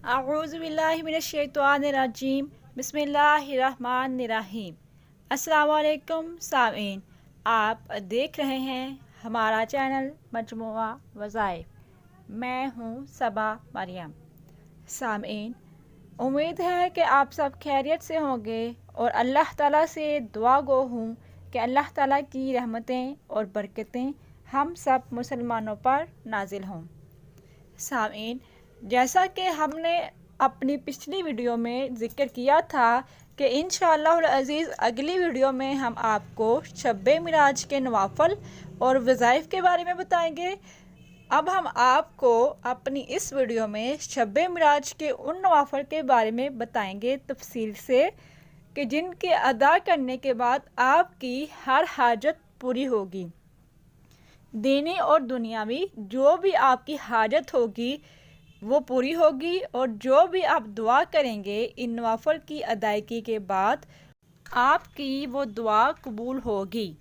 اعوذ باللہ من الشیطان الرجیم بسم اللہ الرحمن الرحیم۔ السلام علیکم سامعین، آپ دیکھ رہے ہیں ہمارا چینل مجموعہ وظائف۔ میں ہوں صبا مریم۔ سامعین، امید ہے کہ آپ سب خیریت سے ہوں گے اور اللہ تعالیٰ سے دعا گو ہوں کہ اللہ تعالیٰ کی رحمتیں اور برکتیں ہم سب مسلمانوں پر نازل ہوں۔ سامعین، جیسا کہ ہم نے اپنی پچھلی ویڈیو میں ذکر کیا تھا کہ انشاءاللہ العزیز اگلی ویڈیو میں ہم آپ کو شب معراج کے نوافل اور وظائف کے بارے میں بتائیں گے۔ اب ہم آپ کو اپنی اس ویڈیو میں شب معراج کے ان نوافل کے بارے میں بتائیں گے تفصیل سے کہ جن کے ادا کرنے کے بعد آپ کی ہر حاجت پوری ہوگی، دینی اور دنیاوی جو بھی آپ کی حاجت ہوگی وہ پوری ہوگی، اور جو بھی آپ دعا کریں گے ان نوافل کی ادائیگی کے بعد آپ کی وہ دعا قبول ہوگی۔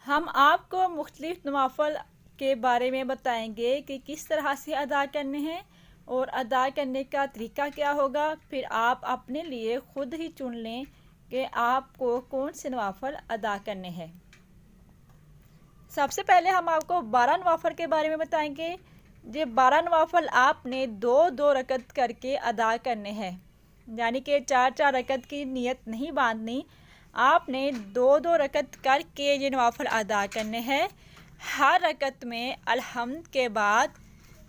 ہم آپ کو مختلف نوافل کے بارے میں بتائیں گے کہ کس طرح سے ادا کرنے ہیں اور ادا کرنے کا طریقہ کیا ہوگا، پھر آپ اپنے لیے خود ہی چن لیں کہ آپ کو کون سے نوافل ادا کرنے ہیں۔ سب سے پہلے ہم آپ کو 12 نوافل کے بارے میں بتائیں گے۔ یہ 12 نوافل آپ نے دو رکعت کر کے ادا کرنے ہیں، یعنی کہ 4 رکعت کی نیت نہیں باندھنی، آپ نے دو رکعت کر کے یہ نوافل ادا کرنے ہیں۔ ہر رکعت میں الحمد کے بعد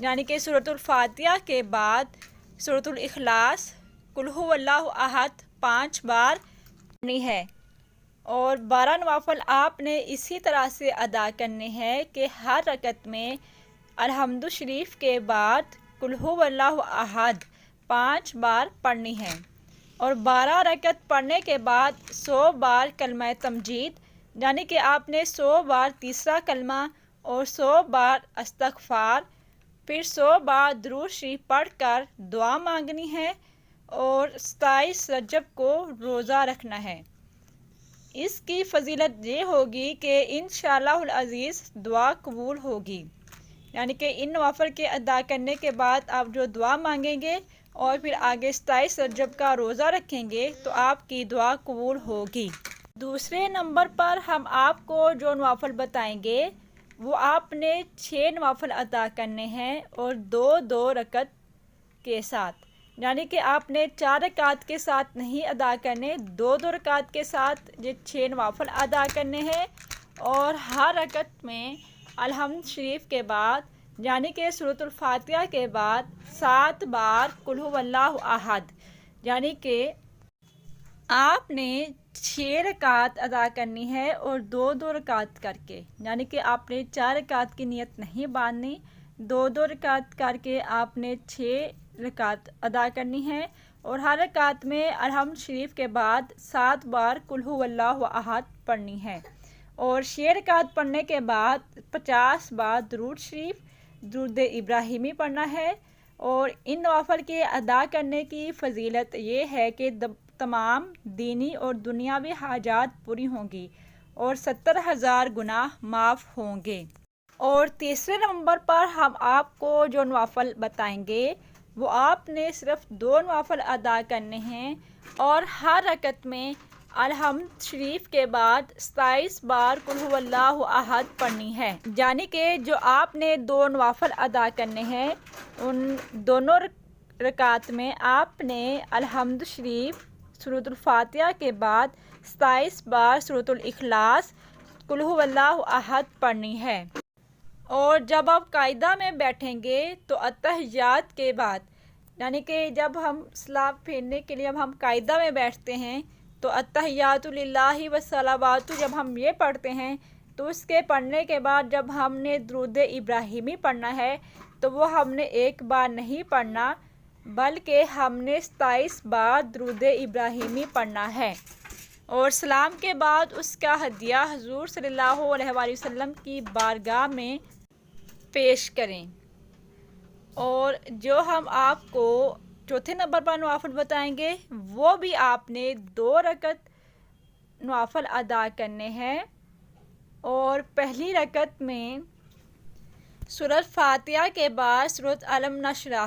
یعنی کہ سورۃ الفاتحہ کے بعد سورۃ الاخلاص قل ھو اللہ احد 5 بار پڑھنی ہے، اور 12 نوافل آپ نے اسی طرح سے ادا کرنے ہیں کہ ہر رکعت میں الحمد شریف کے بعد قل ھو اللہ احد 5 بار پڑھنی ہے، اور 12 رکعت پڑھنے کے بعد 100 بار کلمہ تمجید، یعنی کہ آپ نے 100 بار تیسرا کلمہ اور 100 بار استغفار، پھر 100 بار درود شریف پڑھ کر دعا مانگنی ہے، اور 27 رجب کو روزہ رکھنا ہے۔ اس کی فضیلت یہ ہوگی کہ انشاءاللہ العزیز دعا قبول ہوگی، یعنی کہ ان نوافل کے ادا کرنے کے بعد آپ جو دعا مانگیں گے اور پھر آگے 27 رجب کا روزہ رکھیں گے تو آپ کی دعا قبول ہوگی۔ دوسرے نمبر پر ہم آپ کو جو نوافل بتائیں گے وہ آپ نے 6 نوافل ادا کرنے ہیں، اور دو رکعت کے ساتھ، یعنی کہ آپ نے 4 رکعت کے ساتھ نہیں ادا کرنے، دو رکعت کے ساتھ یہ 6 نوافل ادا کرنے ہیں، اور ہر رکعت میں الحمد شریف کے بعد یعنی کہ سورۃ الفاتحہ کے بعد 7 بار قل ھو اللہ احد، یعنی کہ آپ نے 6 رکعت ادا کرنی ہے اور دو رکعت کر کے، یعنی کہ آپ نے 4 رکعت کی نیت نہیں باندھنی، دو رکعت کر کے آپ نے 6 رکعت ادا کرنی ہے، اور ہر رکعت میں الحمد شریف کے بعد 7 بار قل ھو اللہ احد پڑھنی ہے، اور 6 رکعت پڑھنے کے بعد 50 بار درود شریف درود ابراہیمی پڑھنا ہے۔ اور ان نوافل کے ادا کرنے کی فضیلت یہ ہے کہ تمام دینی اور دنیاوی حاجات پوری ہوں گی اور 70,000 گناہ معاف ہوں گے۔ اور تیسرے نمبر پر ہم آپ کو جو نوافل بتائیں گے وہ آپ نے صرف 2 نوافل ادا کرنے ہیں، اور ہر رکعت میں الحمد شریف کے بعد 27 بار قل ھو اللہ احد پڑھنی ہے، یعنی کہ جو آپ نے 2 نوافل ادا کرنے ہیں ان دونوں رکعت میں آپ نے الحمد شریف سورۃ الفاتحہ کے بعد 27 بار سورۃ الاخلاص قل ھو اللہ احد پڑھنی ہے، اور جب آپ قاعدہ میں بیٹھیں گے تو اتحیات کے بعد یعنی کہ جب ہم سلام پھیرنے کے لیے ہم قاعدہ میں بیٹھتے ہیں تو اتحیات للہ والصلوات جب ہم یہ پڑھتے ہیں تو اس کے پڑھنے کے بعد جب ہم نے درود ابراہیمی پڑھنا ہے تو وہ ہم نے ایک بار نہیں پڑھنا بلکہ ہم نے 27 بار درود ابراہیمی پڑھنا ہے، اور سلام کے بعد اس کا ہدیہ حضور صلی اللہ علیہ وآلہ وسلم کی بارگاہ میں پیش کریں۔ اور جو ہم آپ کو چوتھے نمبر پر نوافل بتائیں گے وہ بھی آپ نے 2 رکعت نوافل ادا کرنے ہیں، اور پہلی رکعت میں سورۃ فاتحہ کے بعد سورۃ الم نشرح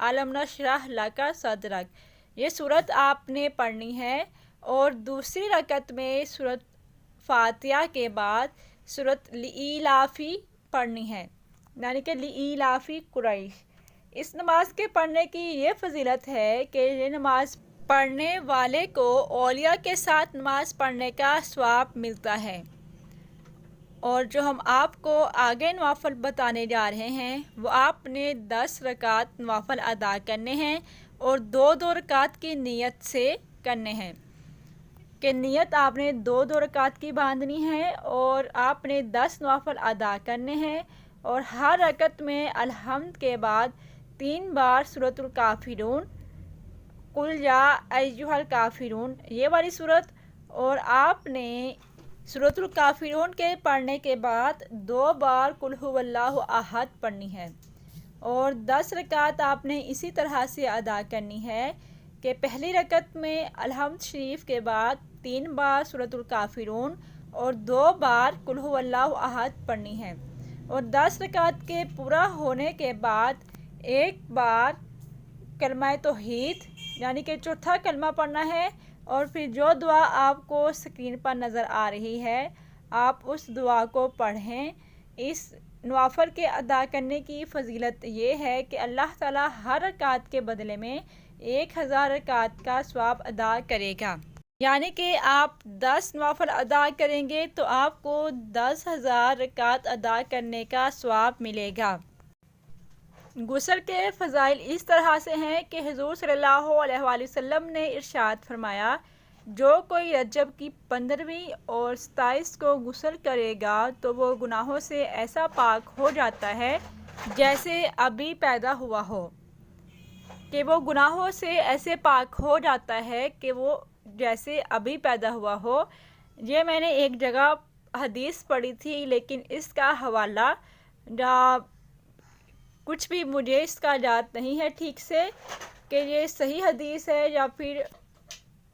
الم نشرح لک صدرک۔ یہ صورت آپ نے پڑھنی ہے اور دوسری رکعت میں سورۃ فاتحہ کے بعد سورۃ لإیلافی پڑھنی ہے، یعنی کہ لإیلافی قریش۔ اس نماز کے پڑھنے کی یہ فضیلت ہے کہ یہ نماز پڑھنے والے کو اولیاء کے ساتھ نماز پڑھنے کا ثواب ملتا ہے۔ اور جو ہم آپ کو آگے نوافل بتانے جا رہے ہیں وہ آپ نے 10 رکعت نوافل ادا کرنے ہیں اور 2 رکعت کی نیت سے کرنے ہیں، کہ نیت آپ نے 2 رکعت کی باندھنی ہے اور آپ نے 10 نوافل ادا کرنے ہیں، اور ہر رکعت میں الحمد کے بعد 3 بار سورۃ الکافرون، قل یا ایھا الکافرون یہ والی صورت، اور آپ نے سورۃ الکافرون کے پڑھنے کے بعد 2 بار قل ھو اللہ احد پڑھنی ہے، اور 10 رکعت آپ نے اسی طرح سے ادا کرنی ہے کہ پہلی رکعت میں الحمد شریف کے بعد 3 بار سورۃ الکافرون اور 2 بار قل ھو اللہ احد پڑھنی ہے، اور 10 رکعت کے پورا ہونے کے بعد 1 بار کلمہ توحید یعنی کہ چوتھا کلمہ پڑھنا ہے، اور پھر جو دعا آپ کو اسکرین پر نظر آ رہی ہے آپ اس دعا کو پڑھیں۔ اس نوافل کے ادا کرنے کی فضیلت یہ ہے کہ اللہ تعالیٰ ہر رکعت کے بدلے میں 1000 رکعت کا ثواب ادا کرے گا، یعنی کہ آپ 10 نوافل ادا کریں گے تو آپ کو 10,000 رکعت ادا کرنے کا ثواب ملے گا۔ غسل کے فضائل اس طرح سے ہیں کہ حضور صلی اللہ علیہ وآلہ وسلم نے ارشاد فرمایا، جو کوئی رجب کی 15ویں اور 27 کو غسل کرے گا تو وہ گناہوں سے ایسا پاک ہو جاتا ہے جیسے ابھی پیدا ہوا ہو، کہ وہ گناہوں سے ایسے پاک ہو جاتا ہے کہ وہ جیسے ابھی پیدا ہوا ہو۔ یہ میں نے ایک جگہ حدیث پڑھی تھی، لیکن اس کا حوالہ کچھ بھی مجھے اس کا یاد نہیں ہے ٹھیک سے کہ یہ صحیح حدیث ہے یا پھر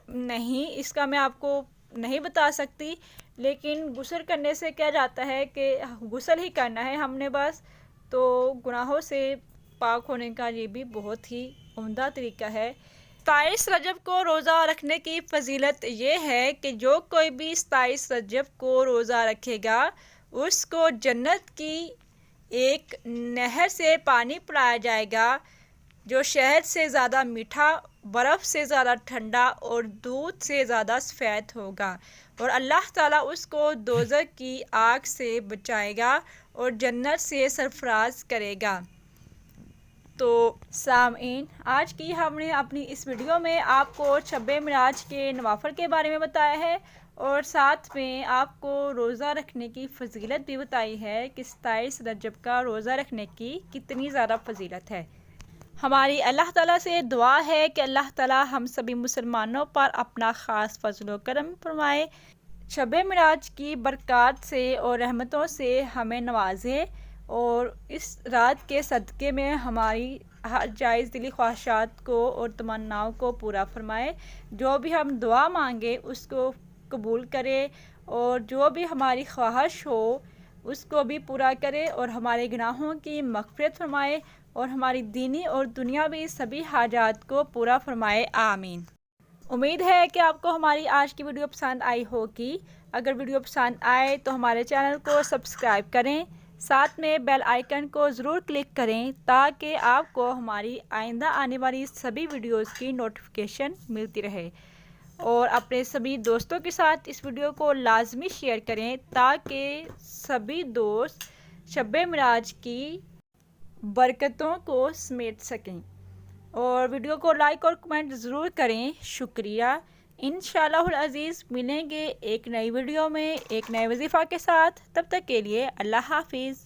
نہیں، اس کا میں آپ کو نہیں بتا سکتی، لیکن غسل کرنے سے کیا جاتا ہے کہ غسل ہی کرنا ہے ہم نے بس، تو گناہوں سے پاک ہونے کا یہ بھی بہت ہی عمدہ طریقہ ہے۔ 27 رجب کو روزہ رکھنے کی فضیلت یہ ہے کہ جو کوئی بھی 27 رجب کو روزہ رکھے گا اس کو جنت کی ایک نہر سے پانی پلایا جائے گا جو شہد سے زیادہ میٹھا، برف سے زیادہ ٹھنڈا اور دودھ سے زیادہ سفید ہوگا، اور اللہ تعالیٰ اس کو دوزخ کی آگ سے بچائے گا اور جنت سے سرفراز کرے گا۔ تو سامعین، آج کی ہم نے اپنی اس ویڈیو میں آپ کو شب معراج کے نوافل کے بارے میں بتایا ہے، اور ساتھ میں آپ کو روزہ رکھنے کی فضیلت بھی بتائی ہے کہ 27 رجب کا روزہ رکھنے کی کتنی زیادہ فضیلت ہے۔ ہماری اللہ تعالیٰ سے دعا ہے کہ اللہ تعالیٰ ہم سبھی مسلمانوں پر اپنا خاص فضل و کرم فرمائے، شب معراج کی برکات سے اور رحمتوں سے ہمیں نوازے، اور اس رات کے صدقے میں ہماری ہر جائز دلی خواہشات کو اور تمناؤں کو پورا فرمائے، جو بھی ہم دعا مانگے اس کو قبول کرے، اور جو بھی ہماری خواہش ہو اس کو بھی پورا کرے، اور ہمارے گناہوں کی مغفرت فرمائے، اور ہماری دینی اور دنیاوی سبھی حاجات کو پورا فرمائے، آمین۔ امید ہے کہ آپ کو ہماری آج کی ویڈیو پسند آئی ہوگی۔ اگر ویڈیو پسند آئے تو ہمارے چینل کو سبسکرائب کریں، ساتھ میں بیل آئیکن کو ضرور کلک کریں تاکہ آپ کو ہماری آئندہ آنے والی سبھی ویڈیوز کی نوٹیفیکیشن ملتی رہے، اور اپنے سبھی دوستوں کے ساتھ اس ویڈیو کو لازمی شیئر کریں تاکہ سبھی دوست شب معراج کی برکتوں کو سمیٹ سکیں، اور ویڈیو کو لائک اور کمنٹ ضرور کریں۔ شکریہ۔ انشاءاللہ العزیز ملیں گے ایک نئی ویڈیو میں ایک نئے وظیفہ کے ساتھ، تب تک کے لیے اللہ حافظ۔